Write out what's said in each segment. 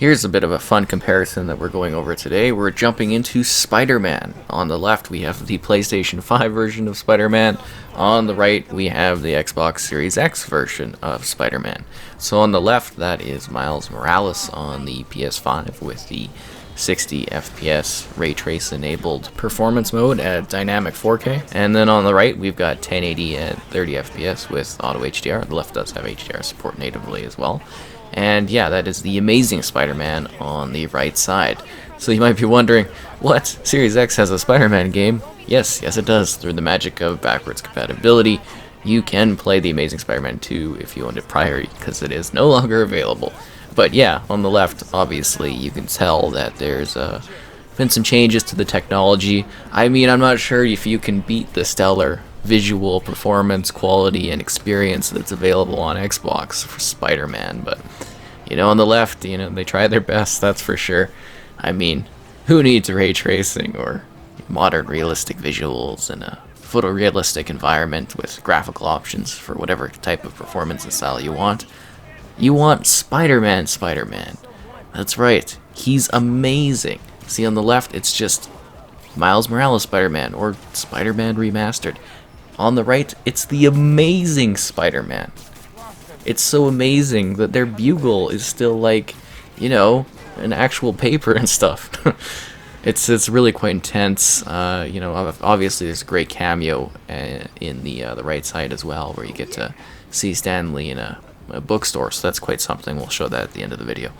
Here's a bit of a fun comparison that we're going over today. We're jumping into Spider-Man. On the left, we have the PlayStation 5 version of Spider-Man. On the right, we have the Xbox Series X version of Spider-Man. So on the left, that is Miles Morales on the PS5 with the 60 FPS ray trace enabled performance mode at dynamic 4K. And then on the right, we've got 1080 at 30 FPS with auto HDR. The left does have HDR support natively as well. And yeah, that is the Amazing Spider-Man on the right side. So you might be wondering, what? Series X has a Spider-Man game? Yes, it does. Through the magic of backwards compatibility, you can play the Amazing Spider-Man 2 if you owned it prior, because it is no longer available. But yeah, on the left, obviously, you can tell that there's been some changes to the technology. I mean, I'm not sure if you can beat the stellar visual performance, quality, and experience that's available on Xbox for Spider-Man, but, on the left, they try their best, that's for sure. I mean, who needs ray tracing or modern realistic visuals in a photorealistic environment with graphical options for whatever type of performance and style you want? You want Spider-Man. That's right, he's amazing. See, on the left, it's just Miles Morales Spider-Man, or Spider-Man Remastered. On the right, it's the Amazing Spider-Man. It's so amazing that their bugle is still like, an actual paper and stuff. It's really quite intense. Obviously there's a great cameo in the right side as well, where you get to see Stan Lee in a bookstore, so that's quite something. We'll show that at the end of the video.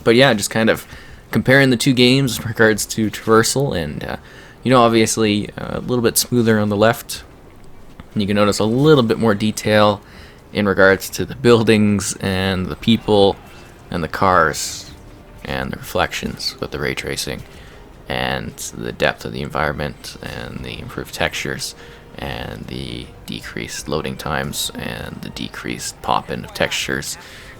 But yeah, just kind of comparing the two games in regards to traversal, and obviously a little bit smoother on the left. You can notice a little bit more detail in regards to the buildings and the people and the cars and the reflections with the ray tracing and the depth of the environment and the improved textures and the decreased loading times and the decreased pop-in of textures,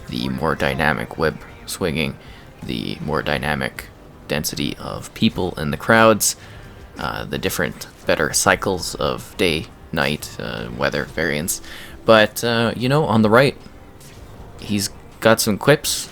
the more dynamic web swinging, the more dynamic density of people in the crowds, the different better cycles of day, night, weather variants. But on the right, he's got some quips.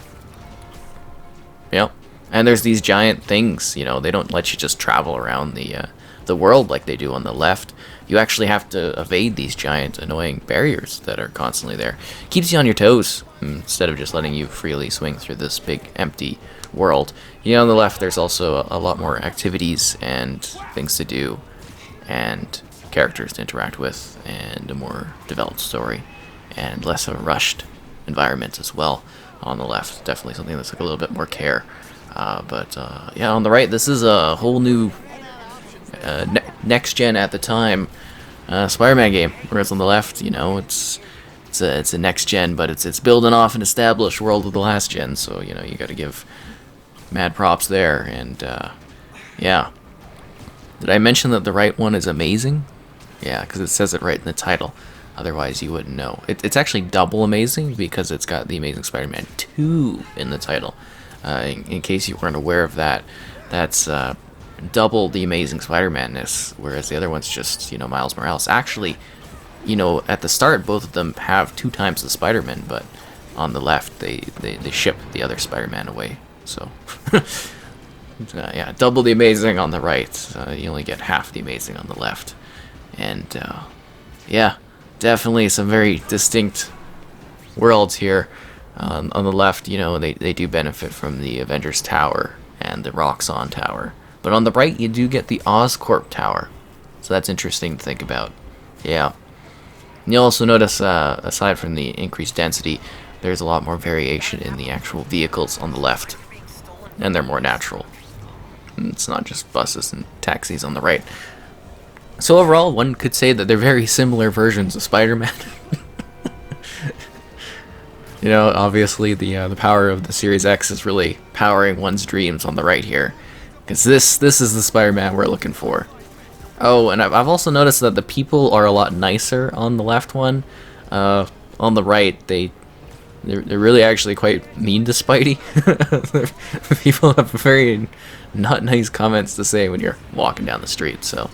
Yep. And there's these giant things, they don't let you just travel around the world like they do on the left. You actually have to evade these giant annoying barriers that are constantly there. Keeps you on your toes instead of just letting you freely swing through this big empty world. On the left, there's also a lot more activities and things to do and characters to interact with, and a more developed story and less of a rushed environment as well. On the left, definitely something that's like a little bit more care. But on the right, this is a whole new next gen at the time Spider-Man game, whereas on the left, it's a next gen, but it's building off an established world of the last gen, so you got to give mad props there. And did I mention that the right one is amazing? Yeah, because it says it right in the title. Otherwise, you wouldn't know. It's actually double amazing because it's got the Amazing Spider-Man 2 in the title. In case you weren't aware of that, that's double the Amazing Spider-Man-ness, whereas the other one's just, Miles Morales. Actually, at the start, both of them have 2 times the Spider-Man, but on the left, they ship the other Spider-Man away. So, double the Amazing on the right. You only get half the Amazing on the left. And, definitely some very distinct worlds here. On the left, they do benefit from the Avengers Tower and the Roxxon Tower. But on the right, you do get the Oscorp Tower. So that's interesting to think about. Yeah. And you'll also notice, aside from the increased density, there's a lot more variation in the actual vehicles on the left. And they're more natural. It's not just buses and taxis on the right. So overall, one could say that they're very similar versions of Spider-Man. Obviously the power of the Series X is really powering one's dreams on the right here. Because this is the Spider-Man we're looking for. Oh, and I've also noticed that the people are a lot nicer on the left one. On the right, they're really actually quite mean to Spidey. People have very not nice comments to say when you're walking down the street. So,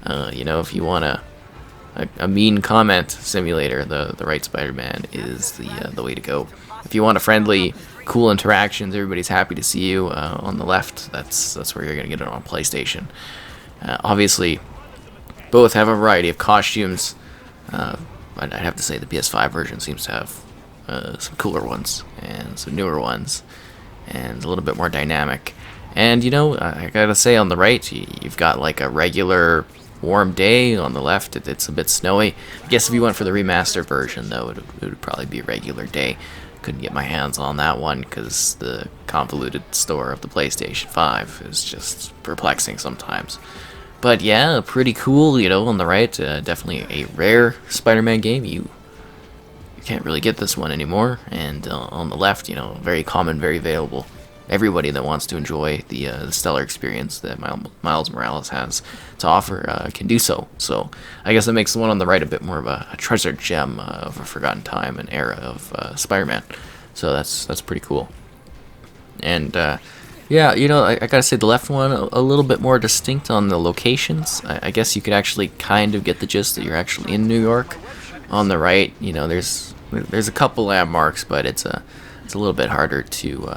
if you want a mean comment simulator, the right Spider-Man is the way to go. If you want a friendly cool interactions. Everybody's happy to see you. On the left, that's where you're gonna get it on PlayStation. Obviously, both have a variety of costumes. I'd have to say the PS5 version seems to have some cooler ones and some newer ones, and a little bit more dynamic. And I gotta say, on the right, you've got like a regular warm day. On the left, it's a bit snowy. I guess if you went for the remastered version, though, it would probably be a regular day. Couldn't get my hands on that one because the convoluted store of the PlayStation 5 is just perplexing sometimes. But yeah, pretty cool, on the right. Definitely a rare Spider-Man game. You can't really get this one anymore. And on the left, very common, very available. Everybody that wants to enjoy the stellar experience that Miles Morales has to offer can do so. So I guess that makes the one on the right a bit more of a treasured gem of a forgotten time and era of Spider-Man. So that's pretty cool. And yeah, I gotta say the left one a little bit more distinct on the locations. I guess you could actually kind of get the gist that you're actually in New York. On the right, there's a couple landmarks, but it's a little bit harder to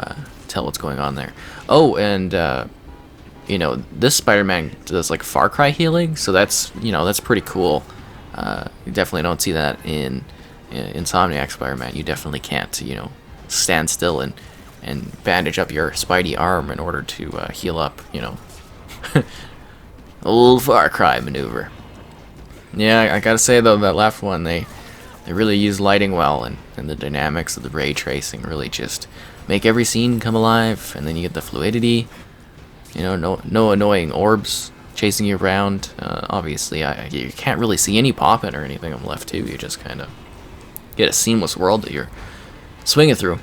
tell what's going on there. Oh, and this Spider-Man does like Far Cry healing, so that's pretty cool. You definitely don't see that in Insomniac Spider-Man. You definitely can't stand still and bandage up your Spidey arm in order to heal up. Old Far Cry maneuver. Yeah, I gotta say though, that left one, they really use lighting well, and the dynamics of the ray tracing really just make every scene come alive. And then you get the fluidity, no annoying orbs chasing you around. Obviously, you can't really see any popping or anything on the left too. You just kind of get a seamless world that you're swinging through.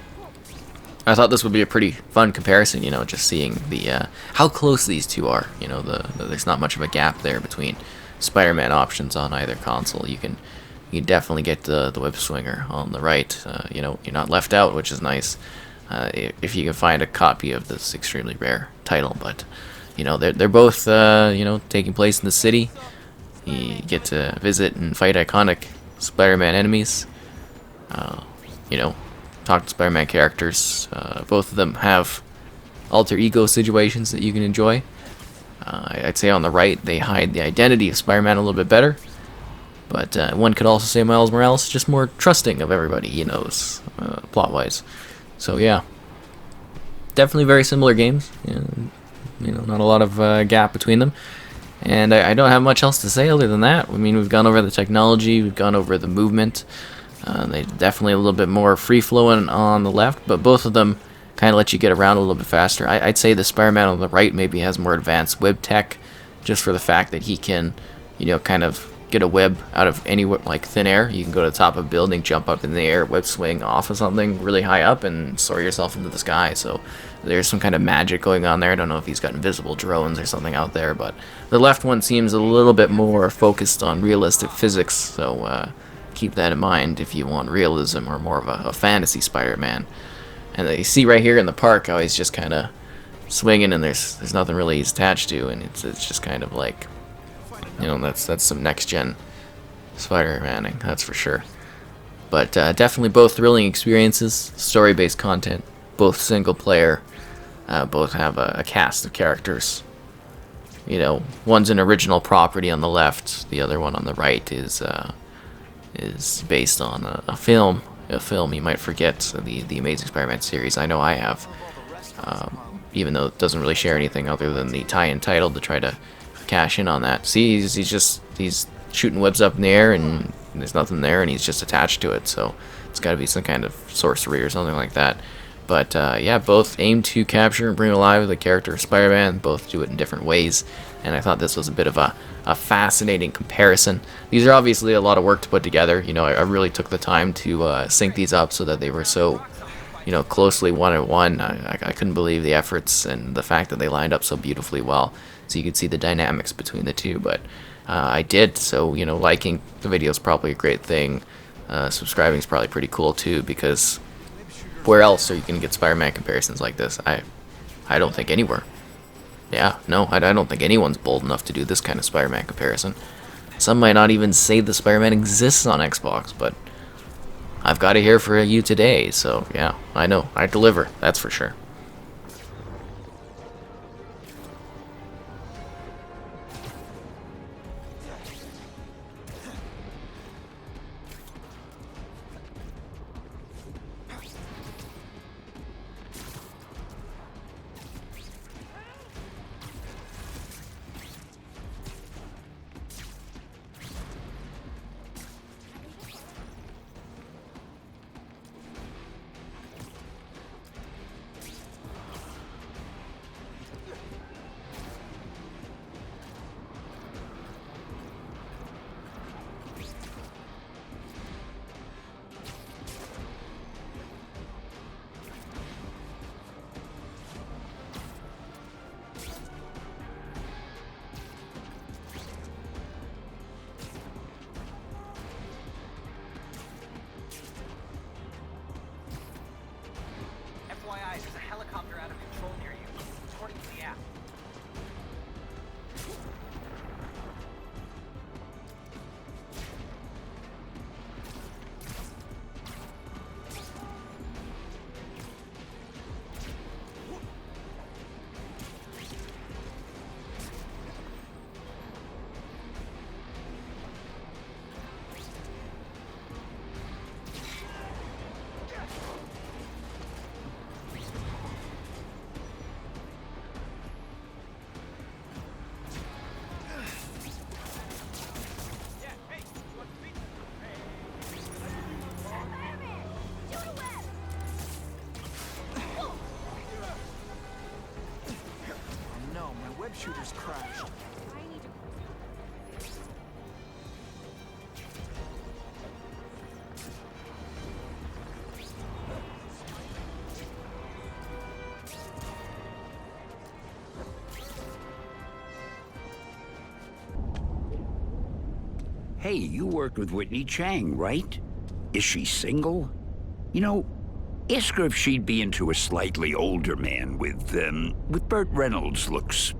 I thought this would be a pretty fun comparison, just seeing the how close these two are. There's not much of a gap there between Spider-Man options on either console. You can definitely get the whip swinger on the right. You're not left out, which is nice. If you can find a copy of this extremely rare title, but they're both taking place in the city. You get to visit and fight iconic Spider-Man enemies. Talk to Spider-Man characters. Both of them have alter ego situations that you can enjoy. I'd say on the right they hide the identity of Spider-Man a little bit better, but one could also say Miles Morales is just more trusting of everybody he knows, plot-wise. So yeah, definitely very similar games. Not a lot of gap between them. And I don't have much else to say other than that. I mean, we've gone over the technology, we've gone over the movement. They definitely a little bit more free-flowing on the left, but both of them kind of let you get around a little bit faster. I'd say the Spider-Man on the right maybe has more advanced web tech, just for the fact that he can, kind of get a web out of any like thin air. You can go to the top of a building, jump up in the air, web swing off of something really high up, and soar yourself into the sky. So there's some kind of magic going on there. I don't know if he's got invisible drones or something out there, but the left one seems a little bit more focused on realistic physics. So keep that in mind if you want realism or more of a fantasy Spider-Man. And you see right here in the park how he's just kind of swinging, and there's nothing really he's attached to, and it's just kind of like, that's some next-gen Spider-Maning, that's for sure. But definitely both thrilling experiences, story-based content, both single-player, both have a cast of characters. One's an original property on the left, the other one on the right is based on a film. A film you might forget, the Amazing Spider-Man series. I know I have, even though it doesn't really share anything other than the tie-in title to try to cash in on that. See, he's shooting webs up in the air and there's nothing there, and he's just attached to it, so it's got to be some kind of sorcery or something like that. But yeah, both aim to capture and bring alive the character of Spider-Man. Both do it in different ways, and I thought this was a bit of a fascinating comparison. These are obviously a lot of work to put together. I really took the time to sync these up so that they were so, closely one-on-one. I couldn't believe the efforts and the fact that they lined up so beautifully well, so you could see the dynamics between the two. But I did, so liking the video is probably a great thing. Subscribing is probably pretty cool too, because where else are you going to get Spider-Man comparisons like this? I don't think anywhere. Yeah, no, I don't think anyone's bold enough to do this kind of Spider-Man comparison. Some might not even say the Spider-Man exists on Xbox, but I've got it here for you today, so yeah, I know. I deliver, that's for sure. FYI, there's a helicopter out of control near you, according to the app. Shooters crashed. Hey, you worked with Whitney Chang, right? Is she single? You know, ask her if she'd be into a slightly older man with Burt Reynolds' looks.